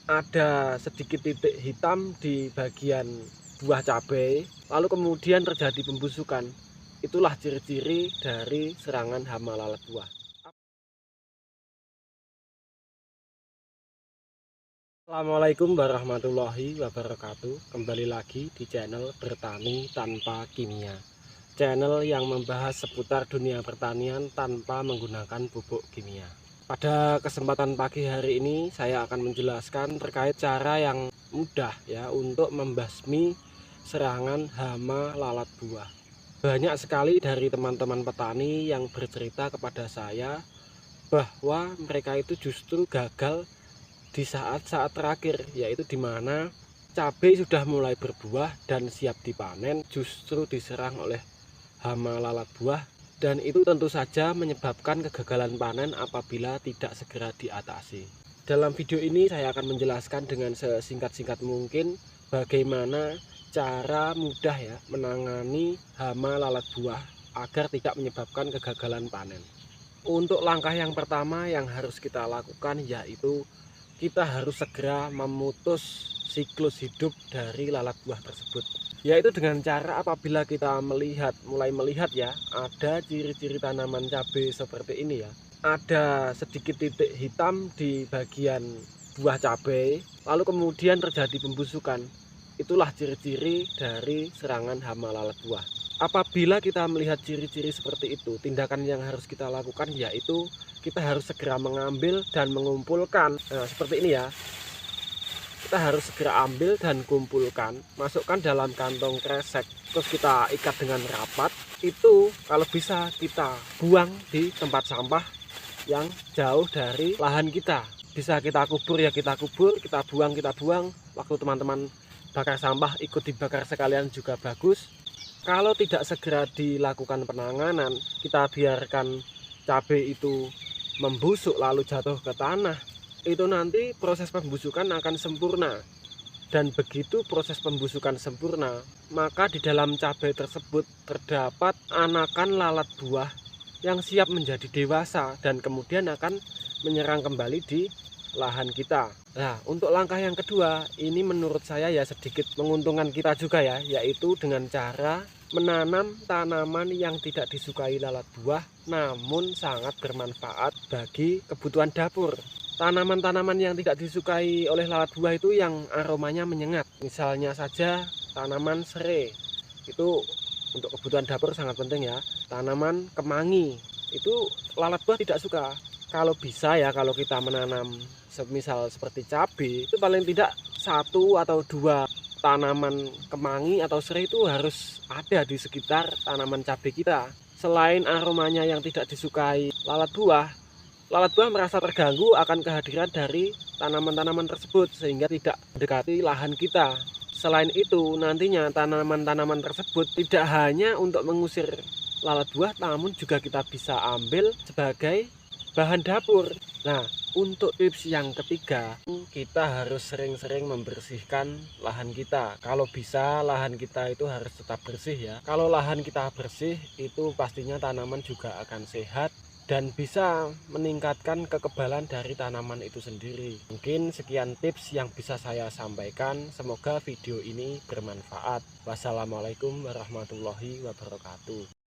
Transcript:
ada sedikit titik hitam di bagian buah cabai, lalu kemudian terjadi pembusukan. Itulah ciri-ciri dari serangan hama lalat buah. Assalamualaikum warahmatullahi wabarakatuh. Kembali lagi di channel Bertani Tanpa Kimia, channel yang membahas seputar dunia pertanian tanpa menggunakan pupuk kimia. Pada kesempatan pagi hari ini saya akan menjelaskan terkait cara yang mudah ya untuk membasmi serangan hama lalat buah. Banyak sekali dari teman-teman petani yang bercerita kepada saya bahwa mereka itu justru gagal di saat-saat terakhir, yaitu di mana cabai sudah mulai berbuah dan siap dipanen justru diserang oleh hama lalat buah, dan itu tentu saja menyebabkan kegagalan panen apabila tidak segera diatasi. Dalam video ini saya akan menjelaskan dengan sesingkat-singkat mungkin bagaimana cara mudah ya menangani hama lalat buah agar tidak menyebabkan kegagalan panen. Untuk langkah yang pertama yang harus kita lakukan yaitu kita harus segera memutus siklus hidup dari lalat buah tersebut, yaitu dengan cara apabila kita mulai melihat ya ada ciri-ciri tanaman cabai seperti ini ya, ada sedikit titik hitam di bagian buah cabai, lalu kemudian terjadi pembusukan. Itulah ciri-ciri dari serangan hama lalat buah. Apabila kita melihat ciri-ciri seperti itu, tindakan yang harus kita lakukan yaitu kita harus segera mengambil dan mengumpulkan. Nah, seperti ini ya. Kita harus segera ambil dan kumpulkan, masukkan dalam kantong kresek, terus kita ikat dengan rapat. Itu kalau bisa kita buang di tempat sampah yang jauh dari lahan kita. Bisa kita kubur ya kita kubur, kita buang. Waktu teman-teman bakar sampah ikut dibakar sekalian juga bagus. Kalau tidak segera dilakukan penanganan, kita biarkan cabai itu membusuk lalu jatuh ke tanah, itu nanti proses pembusukan akan sempurna. Dan begitu proses pembusukan sempurna, maka di dalam cabai tersebut terdapat anakan lalat buah yang siap menjadi dewasa dan kemudian akan menyerang kembali di lahan kita. Nah, untuk langkah yang kedua, ini menurut saya ya sedikit menguntungkan kita juga ya, yaitu dengan cara menanam tanaman yang tidak disukai lalat buah namun sangat bermanfaat bagi kebutuhan dapur. Tanaman-tanaman yang tidak disukai oleh lalat buah itu yang aromanya menyengat. Misalnya saja tanaman serai, itu untuk kebutuhan dapur sangat penting ya. Tanaman kemangi, itu lalat buah tidak suka. Kalau bisa ya, kalau kita menanam semisal seperti cabai, itu paling tidak 1 atau 2 tanaman kemangi atau serai itu harus ada di sekitar tanaman cabai kita. Selain aromanya yang tidak disukai lalat buah merasa terganggu akan kehadiran dari tanaman-tanaman tersebut sehingga tidak mendekati lahan kita. Selain itu, nantinya tanaman-tanaman tersebut tidak hanya untuk mengusir lalat buah, namun juga kita bisa ambil sebagai bahan dapur. Nah, untuk tips yang ketiga, kita harus sering-sering membersihkan lahan kita. Kalau bisa lahan kita itu harus tetap bersih ya. Kalau lahan kita bersih, itu pastinya tanaman juga akan sehat dan bisa meningkatkan kekebalan dari tanaman itu sendiri. Mungkin sekian tips yang bisa saya sampaikan. Semoga video ini bermanfaat. Wassalamualaikum warahmatullahi wabarakatuh.